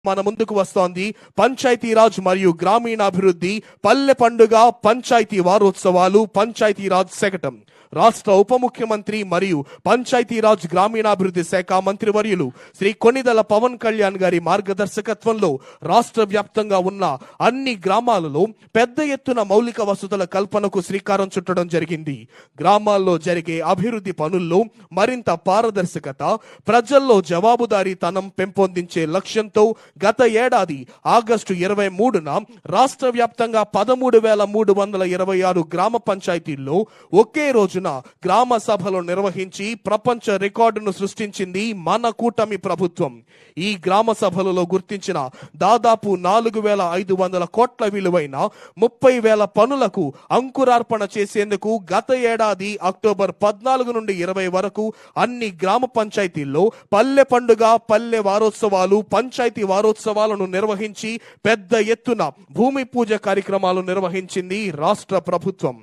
మన ముందుకు వస్తోంది పంచాయతీరాజ్ మరియు గ్రామీణాభివృద్ధి పల్లె పండుగ పంచాయతీ వారోత్సవాలు పంచాయతీరాజ్ శకటం. రాష్ట్ర ఉప ముఖ్యమంత్రి మరియు పంచాయతీరాజ్ గ్రామీణాభివృద్ధి శాఖ మంత్రివర్యులు శ్రీ కొణిదెల పవన్ కళ్యాణ్ గారి మార్గదర్శకత్వంలో రాష్ట్ర వ్యాప్తంగా ఉన్న అన్ని గ్రామాలలో పెద్ద ఎత్తున మౌలిక వసతుల కల్పనకు శ్రీకారం చుట్టడం జరిగింది. గ్రామాల్లో జరిగే అభివృద్ధి పనుల్లో మరింత పారదర్శకత, ప్రజల్లో జవాబుదారీతనం పెంపొందించే లక్ష్యంతో గత ఏడాది ఆగస్టు 23న రాష్ట్ర వ్యాప్తంగా 13,326 గ్రామ పంచాయతీల్లో ఒకే రోజున గ్రామ సభలు నిర్వహించి ప్రపంచ రికార్డును సృష్టించింది మన కూటమి ప్రభుత్వం. ఈ గ్రామ సభలలో గుర్తించిన దాదాపు 4,500 కోట్ల విలువైన 30,000 పనులకు అంకురార్పణ చేసేందుకు గత ఏడాది అక్టోబర్ 14 నుండి 20 వరకు అన్ని గ్రామ పంచాయతీల్లో పల్లె పండుగ, పల్లె వారోత్సవాలు, పంచాయతీ వారోత్సవాలను నిర్వహించి పెద్ద ఎత్తున భూమి పూజ కార్యక్రమాలు నిర్వహించింది రాష్ట్ర ప్రభుత్వం.